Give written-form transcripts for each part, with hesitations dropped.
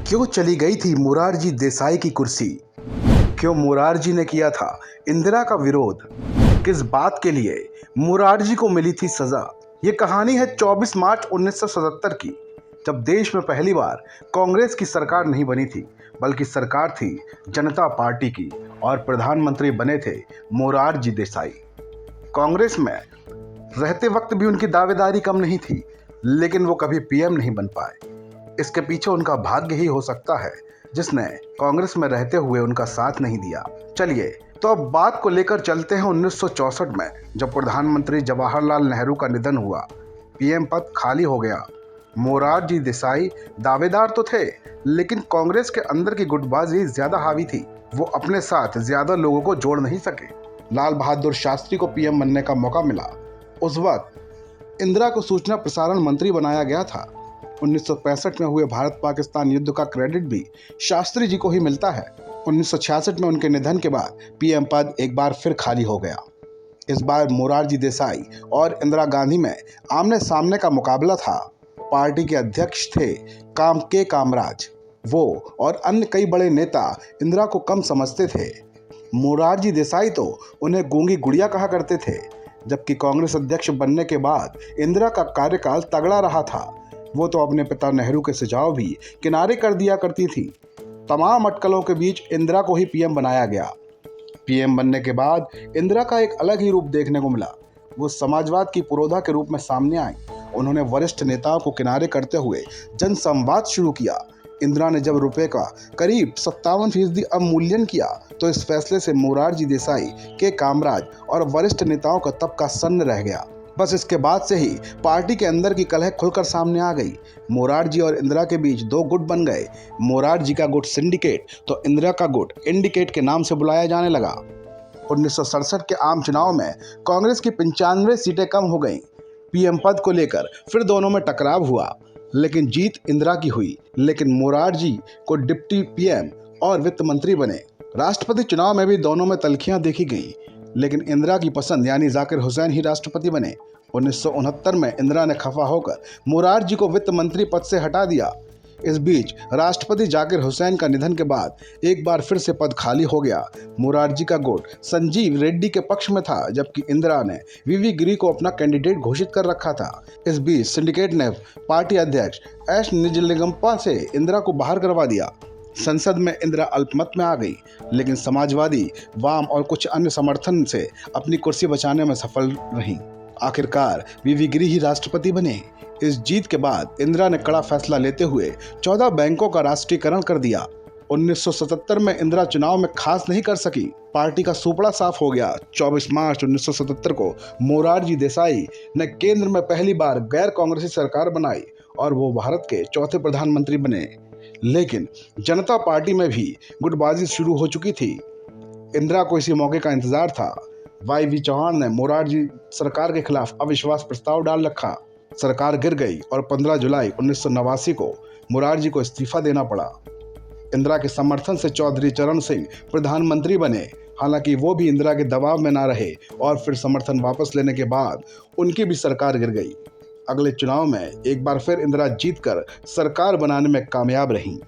क्यों चली गई थी मोरारजी देसाई की कुर्सी? क्यों मोरारजी ने किया था इंदिरा का विरोध? किस बात के लिए मोरारजी को मिली थी सजा? ये कहानी है 24 मार्च 1977 की, जब देश में पहली बार कांग्रेस की सरकार नहीं बनी थी, बल्कि सरकार थी जनता पार्टी की और प्रधानमंत्री बने थे मोरारजी देसाई। कांग्रेस में रहते वक्त भी उनकी दावेदारी कम नहीं थी, लेकिन वो कभी पीएम नहीं बन पाए। इसके पीछे उनका भाग्य ही हो सकता है, जिसने कांग्रेस में रहते हुए उनका साथ नहीं दिया। चलिए तो अब बात को लेकर चलते हैं 1964 में, जब प्रधानमंत्री जवाहरलाल नेहरू का निधन हुआ। पीएम पद खाली हो गया। मोरारजी देसाई दावेदार तो थे, लेकिन कांग्रेस के अंदर की गुटबाजी ज्यादा हावी थी। वो अपने साथ ज्यादा लोगों को जोड़ नहीं सके। लाल बहादुर शास्त्री को पीएम बनने का मौका मिला। उस वक्त इंदिरा को सूचना प्रसारण मंत्री बनाया गया था। 1965 में हुए भारत पाकिस्तान युद्ध का क्रेडिट भी शास्त्री जी को ही मिलता है। 1966 में उनके निधन के बाद पीएम पद एक बार फिर खाली हो गया। इस बार मोरारजी देसाई और इंदिरा गांधी में आमने सामने का मुकाबला था। पार्टी के अध्यक्ष थे कामराज। वो और अन्य कई बड़े नेता इंदिरा को कम समझते थे। मोरारजी देसाई तो उन्हें गूंगी गुड़िया कहा करते थे, जबकि कांग्रेस अध्यक्ष बनने के बाद इंदिरा का कार्यकाल तगड़ा रहा था। वो तो अपने पिता नेहरू के सुझाव भी किनारे कर दिया करती थी। तमाम अटकलों के बीच इंदिरा को ही पीएम बनाया गया। पीएम बनने के बाद इंदिरा का एक अलग ही रूप देखने को मिला। वो समाजवाद की पुरोधा के रूप में सामने आई। उन्होंने वरिष्ठ नेताओं को किनारे करते हुए जन संवाद शुरू किया। इंदिरा ने जब रुपए का करीब 57% अवमूल्यन किया, तो इस फैसले से मोरारजी देसाई के कामराज और वरिष्ठ नेताओं का तबका सन्न रह गया। बस इसके बाद से ही पार्टी के अंदर की कलह खुलकर सामने आ गई। मोरारजी और इंदिरा के बीच दो गुट बन गए। मोरारजी का गुट सिंडिकेट तो इंदिरा का गुट इंडिकेट के नाम से बुलाया जाने लगा। 1967 के आम चुनाव में कांग्रेस की 95 सीटें कम हो गईं। पीएम पद को लेकर फिर दोनों में टकराव हुआ, लेकिन जीत इंदिरा की हुई। लेकिन मोरारजी को डिप्टी पीएम और वित्त मंत्री बने। राष्ट्रपति चुनाव में भी दोनों में तल्खियां देखी गई, लेकिन इंदिरा की पसंद यानी जाकिर हुसैन ही राष्ट्रपति बने। 1969 में इंदिरा ने खफा होकर मोरारजी को वित्त मंत्री पद से हटा दिया। इस बीच राष्ट्रपति जाकिर हुसैन का निधन के बाद एक बार फिर से पद खाली हो गया। मोरारजी का गुट संजीव रेड्डी के पक्ष में था, जबकि इंदिरा ने वीवी गिरी को अपना कैंडिडेट घोषित कर रखा था। इस बीच सिंडिकेट ने पार्टी अध्यक्ष एस निजलिंगप्पा से इंदिरा को बाहर करवा दिया। संसद में इंदिरा अल्पमत में आ गई, लेकिन समाजवादी, वाम और कुछ अन्य समर्थन से अपनी कुर्सी बचाने में सफल रही। आखिरकार वीवी गिरी ही राष्ट्रपति बने। इस जीत के बाद इंदिरा ने कड़ा फैसला लेते हुए 14 बैंकों का राष्ट्रीयकरण कर दिया। 1977 में इंदिरा चुनाव में खास नहीं कर सकी। पार्टी का सुपड़ा साफ हो गया। 24 मार्च 1977 को मोरारजी देसाई ने केंद्र में पहली बार गैर कांग्रेसी सरकार बनाई और वो भारत के चौथे प्रधानमंत्री बने। लेकिन जनता पार्टी में भी गुटबाजी शुरू हो चुकी थी। इंदिरा को इसी मौके का इंतजार था। वाई चौहान ने मोरारजी सरकार के खिलाफ अविश्वास प्रस्ताव डाल रखा। सरकार गिर गई और 15 जुलाई 1989 को मोरारजी को इस्तीफा देना पड़ा। इंदिरा के समर्थन से चौधरी चरण सिंह प्रधानमंत्री बने। हालांकि वो भी इंदिरा के दबाव में ना रहे और फिर समर्थन वापस लेने के बाद उनकी भी सरकार गिर गई। अगले चुनाव में एक बार फिर इंदिरा जीतकर सरकार बनाने में कामयाब रहीं।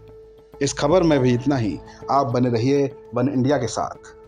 इस खबर में भी इतना ही। आप बने रहिए वन इंडिया के साथ।